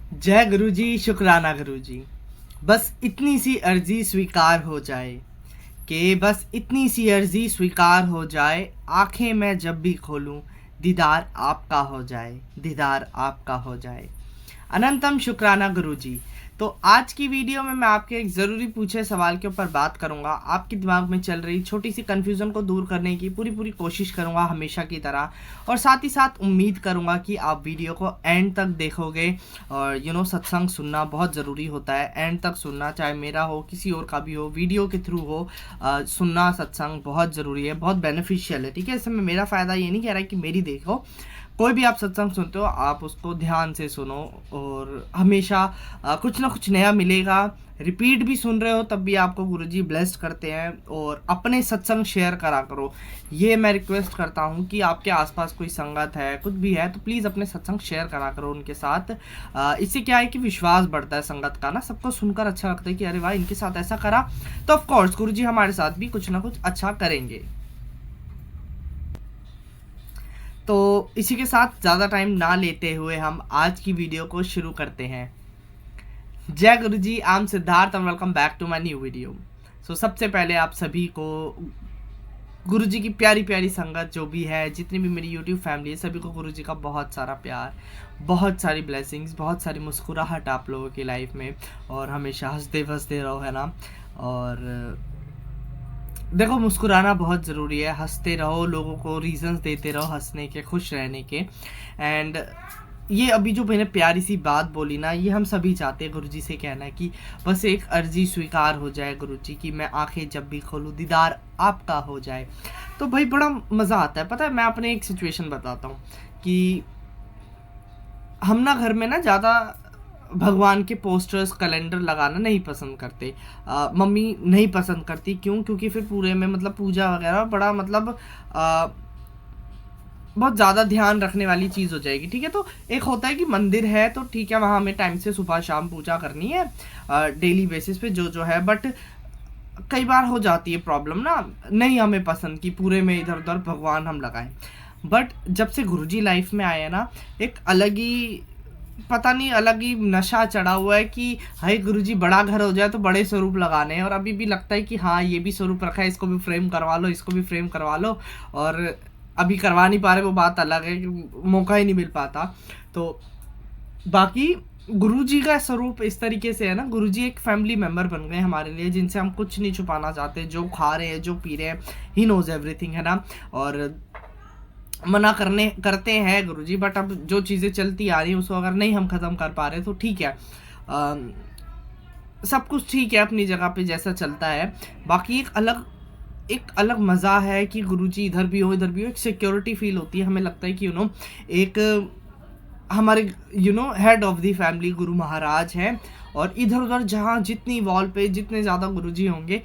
जय गुरु जी, शुक्राना गुरु जी। बस इतनी सी अर्जी स्वीकार हो जाए कि बस इतनी सी अर्जी स्वीकार हो जाए। आंखें मैं जब भी खोलूं, दीदार आपका हो जाए, दीदार आपका हो जाए। अनंतम शुक्राना गुरु जी। तो आज की वीडियो में मैं आपके एक ज़रूरी पूछे सवाल के ऊपर बात करूंगा। आपके दिमाग में चल रही छोटी सी कन्फ्यूज़न को दूर करने की पूरी कोशिश करूंगा हमेशा की तरह, और साथ ही साथ उम्मीद करूंगा कि आप वीडियो को एंड तक देखोगे। और सत्संग सुनना बहुत ज़रूरी होता है, एंड तक सुनना, चाहे मेरा हो किसी और का भी हो, वीडियो के थ्रू हो। सुनना सत्संग बहुत ज़रूरी है, बहुत बेनिफिशियल है। ठीक है, इसमें मेरा फ़ायदा ये नहीं कह रहा है कि मेरी देखो। कोई भी आप सत्संग सुनते हो, आप उसको ध्यान से सुनो और हमेशा कुछ ना कुछ नया मिलेगा। रिपीट भी सुन रहे हो तब भी आपको गुरुजी ब्लेस्ड करते हैं। और अपने सत्संग शेयर करा करो, ये मैं रिक्वेस्ट करता हूँ कि आपके आसपास कोई संगत है, कुछ भी है, तो प्लीज़ अपने सत्संग शेयर करा करो उनके साथ। इससे क्या है कि विश्वास बढ़ता है संगत का ना, सबको सुनकर अच्छा लगता है कि अरे वाह, इनके साथ ऐसा करा तो ऑफकोर्स गुरुजी हमारे साथ भी कुछ ना कुछ अच्छा करेंगे। तो इसी के साथ ज़्यादा टाइम ना लेते हुए हम आज की वीडियो को शुरू करते हैं। जय Guru ji, I am Siddharth and welcome back to my new video. So सबसे पहले आप सभी को गुरु जी की प्यारी प्यारी संगत जो भी है, जितनी भी मेरी यूट्यूब फैमिली है, सभी को गुरु जी का बहुत सारा प्यार, बहुत सारी ब्लेसिंग्स, बहुत सारी मुस्कुराहट आप लोगों की लाइफ में, और हमेशा हंसते हंसते रहो, है ना। और देखो, मुस्कुराना बहुत ज़रूरी है, हंसते रहो, लोगों को रीजंस देते रहो हंसने के, खुश रहने के। एंड ये अभी जो मैंने प्यारी सी बात बोली ना, ये हम सभी चाहते हैं गुरुजी से कहना है कि बस एक अर्जी स्वीकार हो जाए गुरुजी की, मैं आंखें जब भी खोलूँ दीदार आपका हो जाए। तो भाई बड़ा मज़ा आता है। पता है, मैं अपने एक सिचुएशन बताता हूँ कि हम ना घर में ना ज़्यादा भगवान के पोस्टर्स, कैलेंडर लगाना नहीं पसंद करते। मम्मी नहीं पसंद करती। क्यों? क्योंकि फिर पूरे में मतलब पूजा वगैरह बड़ा मतलब बहुत ज़्यादा ध्यान रखने वाली चीज़ हो जाएगी। ठीक है, तो एक होता है कि मंदिर है तो ठीक है, वहाँ हमें टाइम से सुबह शाम पूजा करनी है डेली बेसिस पे जो है। बट कई बार हो जाती है प्रॉब्लम ना, नहीं हमें पसंद कि पूरे में इधर उधर भगवान हम लगाएं। बट जब से गुरुजी लाइफ में आए ना, एक अलग ही, पता नहीं, अलग ही नशा चढ़ा हुआ है कि हाय गुरुजी बड़ा घर हो जाए तो बड़े स्वरूप लगाने हैं। और अभी भी लगता है कि हाँ, ये भी स्वरूप रखा है, इसको भी फ्रेम करवा लो, इसको भी फ्रेम करवा लो। और अभी करवा नहीं पा रहे, वो बात अलग है कि मौका ही नहीं मिल पाता। तो बाकी गुरुजी का स्वरूप इस तरीके से है ना, गुरुजी एक फैमिली मेम्बर बन गए हमारे लिए, जिनसे हम कुछ नहीं छुपाना चाहते। जो खा रहे हैं, जो पी रहे हैं, ही नोज एवरीथिंग, है ना। और मना करते हैं गुरुजी, बट अब जो चीज़ें चलती आ रही हैं उसको अगर नहीं हम ख़त्म कर पा रहे तो ठीक है। सब कुछ ठीक है अपनी जगह पे जैसा चलता है। बाकी एक अलग मज़ा है कि गुरुजी इधर भी हो, इधर भी हो, एक सिक्योरिटी फील होती है। हमें लगता है कि एक हमारे head of the family Guru Maharaj हैं। और इधर उधर जहाँ जितनी वॉल पे जितने ज़्यादा गुरुजी होंगे,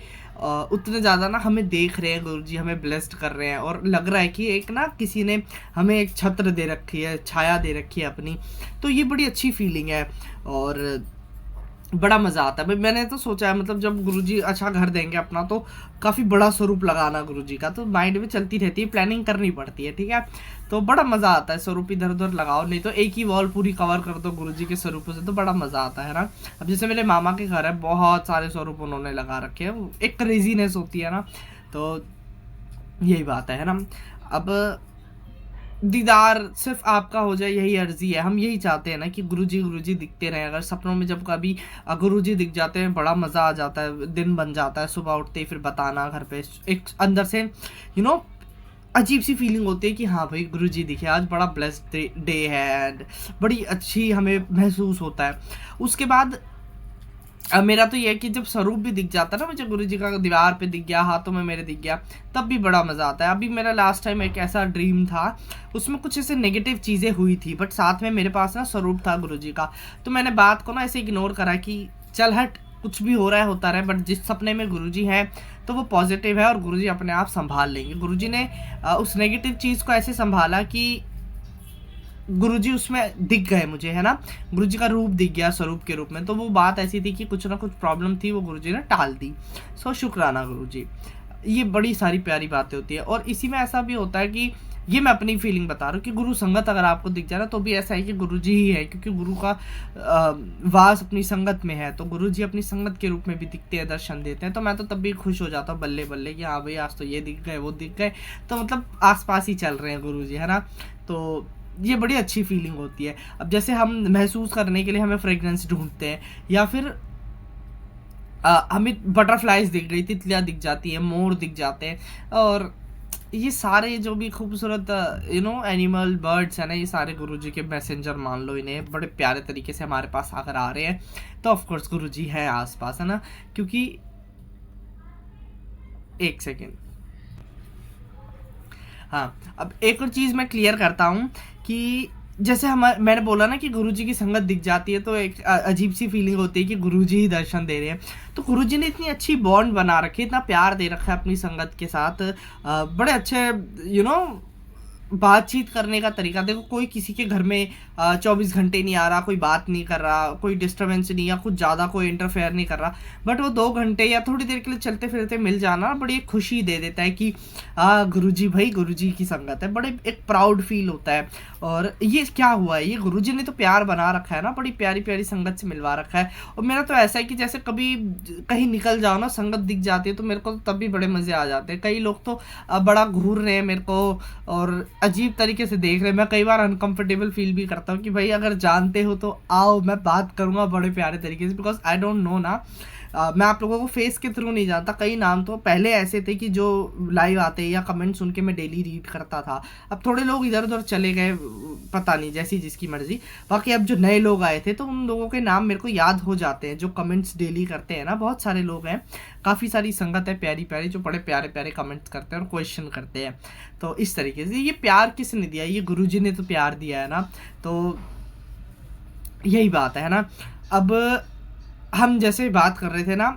उतने ज़्यादा ना हमें देख रहे हैं गुरुजी, हमें ब्लेस्ड कर रहे हैं। और लग रहा है कि एक ना किसी ने हमें एक छत्र दे रखी है, छाया दे रखी है अपनी। तो ये बड़ी अच्छी फीलिंग है और बड़ा मज़ा आता है। भाई मैंने तो सोचा है, मतलब जब गुरुजी अच्छा घर देंगे अपना, तो काफ़ी बड़ा स्वरूप लगाना गुरुजी का, तो माइंड में चलती रहती है, प्लानिंग करनी पड़ती है। ठीक है, तो बड़ा मज़ा आता है। स्वरूप इधर उधर लगाओ, नहीं तो एक ही वॉल पूरी कवर कर दो गुरुजी के स्वरूपों से, तो बड़ा मज़ा आता है ना। अब जैसे मेरे मामा के घर है, बहुत सारे स्वरूप उन्होंने लगा रखे हैं, एक क्रेजीनेस होती है ना। तो यही बात है ना। अब दीदार सिर्फ आपका हो जाए, यही अर्जी है। हम यही चाहते हैं ना कि गुरुजी दिखते रहें। अगर सपनों में जब कभी गुरुजी दिख जाते हैं, बड़ा मज़ा आ जाता है, दिन बन जाता है। सुबह उठते ही फिर बताना घर पे, एक अंदर से अजीब सी फीलिंग होती है कि हाँ भाई गुरुजी दिखे, आज बड़ा ब्लेस्ड डे है, एंड बड़ी अच्छी हमें महसूस होता है। उसके बाद अब मेरा तो ये है कि जब स्वरूप भी दिख जाता है ना मुझे गुरुजी का, दीवार पे दिख गया, हाथों में मेरे दिख गया, तब भी बड़ा मज़ा आता है। अभी मेरा लास्ट टाइम एक ऐसा ड्रीम था, उसमें कुछ ऐसे नेगेटिव चीज़ें हुई थी, बट साथ में मेरे पास ना स्वरूप था गुरुजी का। तो मैंने बात को ना ऐसे इग्नोर करा कि चल हट, कुछ भी हो रहा है होता रहे, बट जिस सपने में गुरुजी हैं तो वो पॉजिटिव है और गुरुजी अपने आप संभाल लेंगे। गुरुजी ने उस नेगेटिव चीज़ को ऐसे संभाला कि गुरुजी उसमें दिख गए मुझे, है ना। गुरुजी का रूप दिख गया स्वरूप के रूप में। तो वो बात ऐसी थी कि कुछ ना कुछ प्रॉब्लम थी, वो गुरुजी ने टाल दी। सो शुक्राना गुरुजी। ये बड़ी सारी प्यारी बातें होती है। और इसी में ऐसा भी होता है कि ये मैं अपनी फीलिंग बता रहा हूँ कि गुरु संगत अगर आपको दिख जाए ना, तो भी ऐसा है कि गुरु जी ही है, क्योंकि गुरु का वास अपनी संगत में है, तो गुरु जी अपनी संगत के रूप में भी दिखते हैं, दर्शन देते हैं। तो मैं तो तब भी खुश हो जाता हूँ बल्ले बल्ले कि हाँ भाई आज तो ये दिख गए वो दिख गए, तो मतलब आसपास ही चल रहे हैं गुरु जी, है ना। तो ये बड़ी अच्छी फीलिंग होती है। अब जैसे हम महसूस करने के लिए हमें फ्रेग्रेंस ढूंढते हैं, या फिर हमें बटरफ्लाइज दिख गई, तितलियाँ दिख जाती हैं, मोर दिख जाते हैं, और ये सारे जो भी खूबसूरत एनिमल बर्ड्स है ना, ये सारे गुरुजी के मैसेंजर मान लो इन्हें, बड़े प्यारे तरीके से हमारे पास अगर आ रहे हैं तो ऑफ कोर्स गुरुजी हैं आसपास, है ना। क्योंकि एक सेकेंड, हाँ, अब एक और चीज़ मैं क्लियर करता हूँ कि जैसे मैंने बोला ना कि गुरुजी की संगत दिख जाती है तो एक अजीब सी फीलिंग होती है कि गुरुजी ही दर्शन दे रहे हैं। तो गुरुजी ने इतनी अच्छी बॉन्ड बना रखी है, इतना प्यार दे रखा है अपनी संगत के साथ, बड़े अच्छे बातचीत करने का तरीका। देखो कोई किसी के घर में 24 घंटे नहीं आ रहा, कोई बात नहीं कर रहा, कोई डिस्टर्बेंस नहीं, या कुछ ज़्यादा कोई इंटरफेयर नहीं कर रहा, बट वो 2 घंटे या थोड़ी देर के लिए चलते फिरते मिल जाना बड़ी एक खुशी दे देता है कि गुरुजी भाई गुरुजी की संगत है, बड़े एक प्राउड फील होता है। और ये क्या हुआ है, ये गुरुजी ने तो प्यार बना रखा है ना, बड़ी प्यारी प्यारी संगत से मिलवा रखा है। और मेरा तो ऐसा है कि जैसे कभी कहीं निकल जाओ ना, संगत दिख जाती है तो मेरे को तो तब भी बड़े मज़े आ जाते हैं। कई लोग तो बड़ा घूर रहे हैं मेरे को और अजीब तरीके से देख रहे हैं, मैं कई बार अनकंफर्टेबल फील भी करता हूँ कि भाई अगर जानते हो तो आओ, मैं बात करूँगा बड़े प्यारे तरीके से, बिकॉज आई डोंट नो ना, मैं आप लोगों को फेस के थ्रू नहीं जानता। कई नाम तो पहले ऐसे थे कि जो लाइव आते या कमेंट सुन के मैं डेली रीड करता था, अब थोड़े लोग इधर उधर चले गए, पता नहीं, जैसी जिसकी मर्जी। बाकी अब जो नए लोग आए थे तो उन लोगों के नाम मेरे को याद हो जाते हैं, जो कमेंट्स डेली करते हैं ना, बहुत सारे लोग हैं, काफ़ी सारी संगत है प्यारी प्यारी, जो बड़े प्यारे प्यारे कमेंट्स करते हैं और क्वेश्चन करते हैं। तो इस तरीके से ये प्यार किसने दिया, ये गुरुजी ने तो प्यार दिया है ना, तो यही बात है ना। अब हम जैसे बात कर रहे थे ना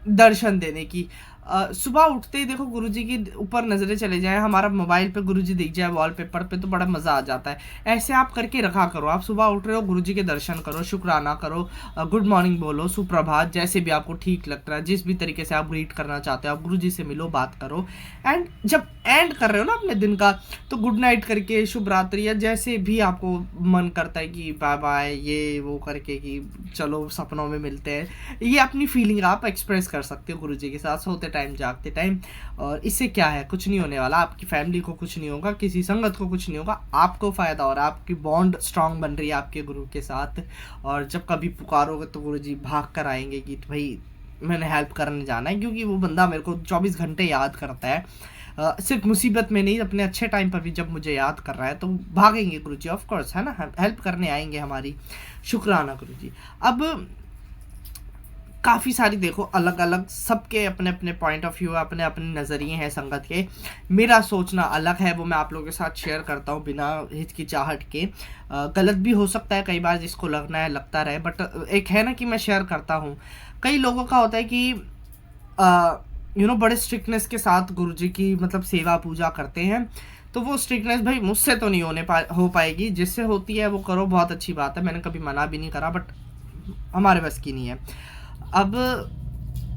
दर्शन देने की, सुबह उठते ही देखो गुरुजी के ऊपर नज़रें चले जाएं, हमारा मोबाइल पे गुरुजी दिख जाए वॉलपेपर पे, तो बड़ा मज़ा आ जाता है। ऐसे आप करके रखा करो, आप सुबह उठ रहे हो गुरुजी के दर्शन करो, शुक्राना करो, गुड मॉर्निंग बोलो, सुप्रभात, जैसे भी आपको ठीक लगता है, जिस भी तरीके से आप ग्रीट करना चाहते हो, आप गुरुजी से मिलो, बात करो। एंड जब एंड कर रहे हो ना अपने दिन का, तो गुड नाइट करके, शुभ रात्रि, या जैसे भी आपको मन करता है कि बाय बाय ये वो करके कि चलो सपनों में मिलते हैं, ये अपनी फीलिंग आप एक्सप्रेस कर सकते हो गुरुजी के साथ सोते टाइम जागते टाइम। और इससे क्या है, कुछ नहीं होने वाला, आपकी फैमिली को कुछ नहीं होगा, किसी संगत को कुछ नहीं होगा, आपको फ़ायदा हो रहा है, आपकी बॉन्ड स्ट्रांग बन रही है आपके गुरु के साथ। और जब कभी पुकारोगे तो गुरुजी भाग कर आएंगे कि भाई मैंने हेल्प करने जाना है, क्योंकि वो बंदा मेरे को 24 घंटे याद करता है, सिर्फ मुसीबत में नहीं, अपने अच्छे टाइम पर भी जब मुझे याद कर रहा है तो भागेंगे गुरुजी, ऑफ कोर्स, है ना, हेल्प करने आएंगे हमारी। शुक्राना गुरुजी। अब काफ़ी सारी देखो अलग अलग, सबके अपने अपने पॉइंट ऑफ व्यू, अपने अपने नज़रिए हैं संगत के, मेरा सोचना अलग है, वो मैं आप लोगों के साथ शेयर करता हूँ बिना हिचकिचाहट के। गलत भी हो सकता है कई बार, जिसको लगना है लगता रहे, बट एक है ना कि मैं शेयर करता हूँ। कई लोगों का होता है कि बड़े स्ट्रिक्टनेस के साथ गुरुजी की मतलब सेवा पूजा करते हैं, तो वो स्ट्रिक्टनेस भाई मुझसे तो नहीं हो पाएगी, जिससे होती है वो करो, बहुत अच्छी बात है, मैंने कभी मना भी नहीं करा, बट हमारे बस की नहीं है। अब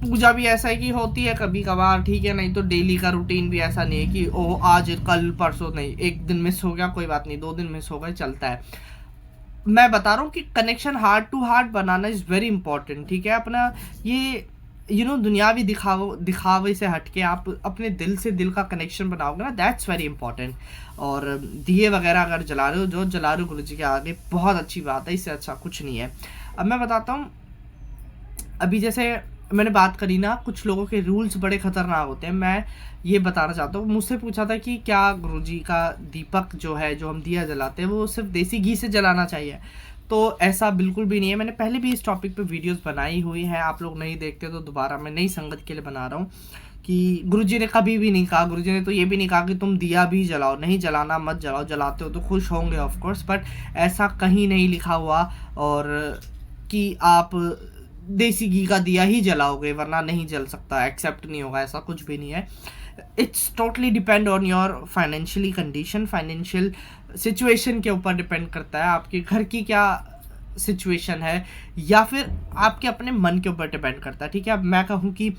पूजा भी ऐसा है कि होती है कभी कभार, ठीक है, नहीं तो डेली का रूटीन भी ऐसा नहीं है कि ओह आज कल परसों, नहीं, एक दिन मिस हो गया कोई बात नहीं, 2 दिन मिस हो गए, चलता है। मैं बता रहा हूँ कि कनेक्शन हार्ट टू हार्ट बनाना इज़ वेरी इंपॉर्टेंट, ठीक है। अपना ये दुनियावी दिखावे से हटके आप अपने दिल से दिल का कनेक्शन बनाओगे ना, दैट्स वेरी इंपॉर्टेंट। और दिए वगैरह अगर जला रहे हो, जो जला रहे हो गुरुजी के आगे, बहुत अच्छी बात है, इससे अच्छा कुछ नहीं है। अब मैं बताता हूँ, अभी जैसे मैंने बात करी ना, कुछ लोगों के रूल्स बड़े ख़तरनाक होते हैं, मैं ये बताना चाहता हूँ। मुझसे पूछा था कि क्या गुरुजी का दीपक जो है, जो हम दिया जलाते हैं, वो सिर्फ देसी घी से जलाना चाहिए? तो ऐसा बिल्कुल भी नहीं है। मैंने पहले भी इस टॉपिक पे वीडियोस बनाई हुई हैं, आप लोग नहीं देखते तो दोबारा मैं नई संगत के लिए बना रहा हूँ कि गुरुजी ने कभी भी नहीं कहा, गुरुजी ने तो ये भी नहीं कहा कि तुम दिया भी जलाओ, नहीं जलाना मत जलाओ, जलाते हो तो खुश होंगे ऑफ कोर्स, बट ऐसा कहीं नहीं लिखा हुआ और कि आप देसी घी का दिया ही जलाओगे वरना नहीं जल सकता, एक्सेप्ट नहीं होगा, ऐसा कुछ भी नहीं है। It's totally depend on your financially condition, financial situation के ऊपर डिपेंड करता है, आपके घर की क्या सिचुएशन है, या फिर आपके अपने मन के ऊपर डिपेंड करता है, ठीक है। अब मैं कहूँ कि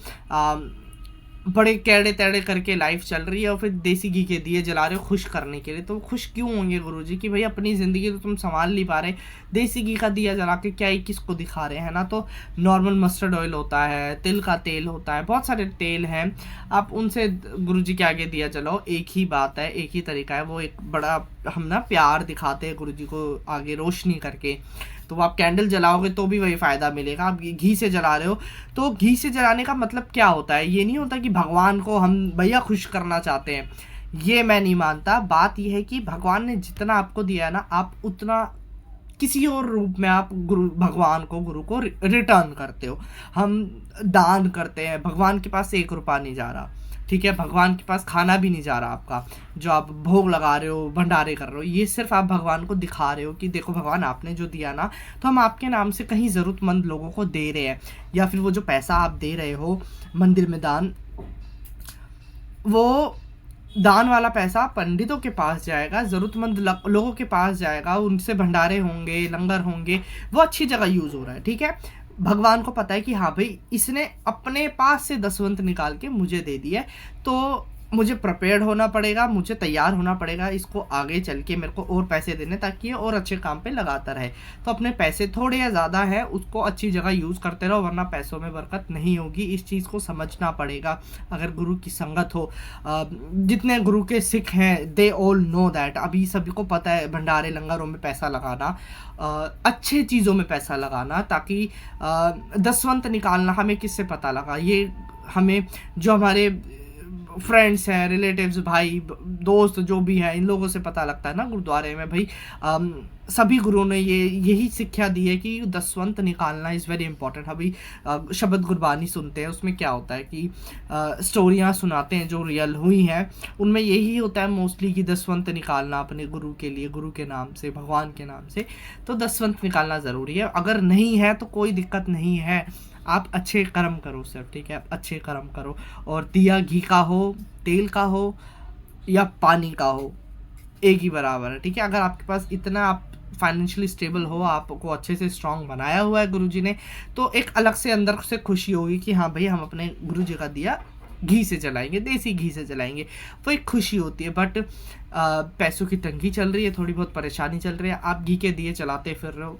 बड़े कैड़े-तैड़े करके लाइफ चल रही है और फिर देसी घी के दिए जला रहे हो खुश करने के लिए। तो खुश क्यों होंगे गुरुजी कि भई अपनी ज़िंदगी तो तुम सँभाल नहीं पा रहे, देसी घी का दिया जला के क्या ही किसको दिखा रहे हैं ना। तो नॉर्मल मस्टर्ड ऑयल होता है, तिल का तेल होता है, बहुत सारे तेल हैं, आप उनसे गुरुजी के आगे दिया जलाओ। एक ही बात है, एक ही तरीका है, वो एक बड़ा हम ना प्यार दिखाते हैं गुरुजी को आगे रोशनी करके। तो आप कैंडल जलाओगे तो भी वही फ़ायदा मिलेगा। आप घी से जला रहे हो, तो घी से जलाने का मतलब क्या होता है? ये नहीं होता कि भगवान को हम भैया खुश करना चाहते हैं, ये मैं नहीं मानता। बात ये है कि भगवान ने जितना आपको दिया है ना, आप उतना किसी और रूप में आप भगवान को, गुरु को रिटर्न करते हो। हम दान करते हैं, भगवान के पास 1 रुपया नहीं जा रहा, ठीक है? भगवान के पास खाना भी नहीं जा रहा आपका, जो आप भोग लगा रहे हो, भंडारे कर रहे हो, ये सिर्फ आप भगवान को दिखा रहे हो कि देखो भगवान आपने जो दिया ना, तो हम आपके नाम से कहीं ज़रूरतमंद लोगों को दे रहे हैं। या फिर वो जो पैसा आप दे रहे हो मंदिर में दान, वो दान वाला पैसा पंडितों के पास जाएगा, ज़रूरतमंद लोगों के पास जाएगा, उनसे भंडारे होंगे, लंगर होंगे, वो अच्छी जगह यूज़ हो रहा है, ठीक है? भगवान को पता है कि हाँ भाई इसने अपने पास से दसवंत निकाल के मुझे दे दिया है, तो मुझे प्रिपेयर्ड होना पड़ेगा, मुझे तैयार होना पड़ेगा इसको आगे चल के मेरे को और पैसे देने, ताकि ये और अच्छे काम पे लगाता रहे। तो अपने पैसे थोड़े या ज़्यादा है उसको अच्छी जगह यूज़ करते रहो, वरना पैसों में बरकत नहीं होगी। इस चीज़ को समझना पड़ेगा अगर गुरु की संगत हो। जितने गुरु के सिख हैं दे ऑल नो दैट, अभी सभी को पता है भंडारे लंगरों में पैसा लगाना, अच्छे चीज़ों में पैसा लगाना, ताकि दसवंत निकालना हमें किससे पता लगा? ये हमें जो हमारे फ्रेंड्स हैं, रिलेटिव्स, भाई दोस्त जो भी हैं, इन लोगों से पता लगता है ना गुरुद्वारे में। भाई सभी गुरुओं ने यही शिक्षा दी है कि दसवंत निकालना इज़ वेरी इंपॉर्टेंट। अभी शब्द गुरबानी सुनते हैं, उसमें क्या होता है कि स्टोरियाँ सुनाते हैं जो रियल हुई हैं, उनमें यही होता है मोस्टली कि दसवंत निकालना अपने गुरु के लिए, गुरु के नाम से, भगवान के नाम से। तो दसवंत निकालना ज़रूरी है। अगर नहीं है तो कोई दिक्कत नहीं है, आप अच्छे कर्म करो सर, ठीक है? अच्छे कर्म करो, और दिया घी का हो, तेल का हो या पानी का हो, एक ही बराबर है, ठीक है? अगर आपके पास इतना आप फाइनेंशियली स्टेबल हो, आपको अच्छे से स्ट्रॉन्ग बनाया हुआ है गुरुजी ने, तो एक अलग से अंदर से खुशी होगी कि हाँ भाई हम अपने गुरुजी का दिया घी से जलाएंगे, देसी घी से जलाएंगे, वो एक खुशी होती है। बट पैसों की तंगी चल रही है, थोड़ी बहुत परेशानी चल रही है, आप घी के दिए चलाते फिर रहे हो,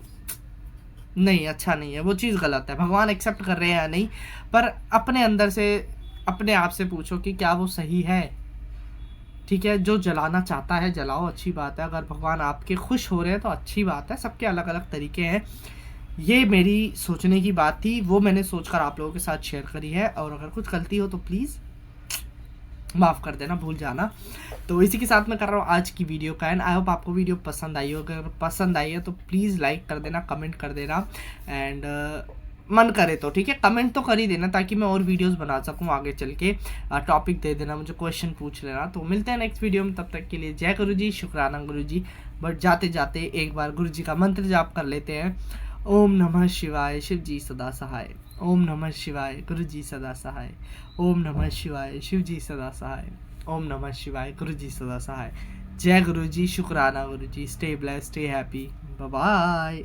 नहीं, अच्छा नहीं है, वो चीज़ गलत है। भगवान एक्सेप्ट कर रहे हैं या नहीं, पर अपने अंदर से अपने आप से पूछो कि क्या वो सही है, ठीक है? जो जलाना चाहता है जलाओ, अच्छी बात है। अगर भगवान आपके खुश हो रहे हैं तो अच्छी बात है, सबके अलग अलग तरीके हैं। ये मेरी सोचने की बात थी, वो मैंने सोचकर आप लोगों के साथ शेयर करी है, और अगर कुछ गलती हो तो प्लीज़ माफ़ कर देना, भूल जाना। तो इसी के साथ मैं कर रहा हूँ आज की वीडियो का एंड। आई होप आपको वीडियो पसंद आई हो। अगर पसंद आई है तो प्लीज़ लाइक कर देना, कमेंट कर देना, एंड मन करे तो ठीक है कमेंट तो कर ही देना, ताकि मैं और वीडियोस बना सकूँ आगे चल के। टॉपिक दे देना, मुझे क्वेश्चन पूछ लेना। तो मिलते हैं नेक्स्ट वीडियो में, तब तक के लिए जय गुरु जी, शुक्राना गुरु जी। बट जाते जाते एक बार गुरु जी का मंत्र जाप कर लेते हैं। ओम नमः शिवाय, शिव जी सदा सहाय। ओम नमः शिवाय, गुरु जी सदा सहाय। ओम नमः शिवाय, शिव जी सदा सहाय। ओम नमः शिवाय, गुरु जी सदा सहाय। जय गुरु जी, शुक्राना Guru ji. Stay blessed, stay happy, bye bye.